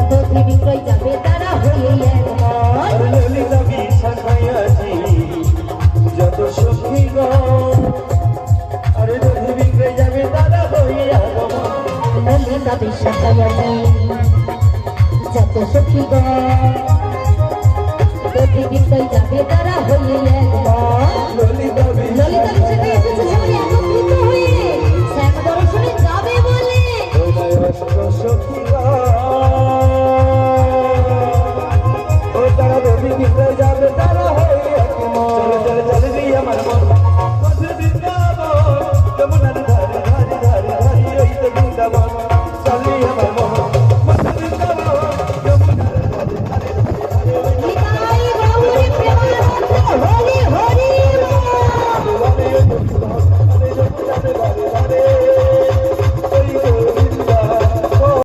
দধি বিক্রয় যাবে তারা হয়ে একমত। ললিতা বিশ্বাস হইয়াছি যত সখীগণ, আরে দধি বিক্রয় যাবে তারা হয়ে একমত। ললিতা বিশ্বাস হইয়াছি যত সখীগণ, দধি বিক্রয় যাবে তারা হয়ে একমত। ললিতা বিশ্বাস এসেছে সবাই একত্রিত হয়ে শ্যাম দর্শনে যাবে বলে। সখী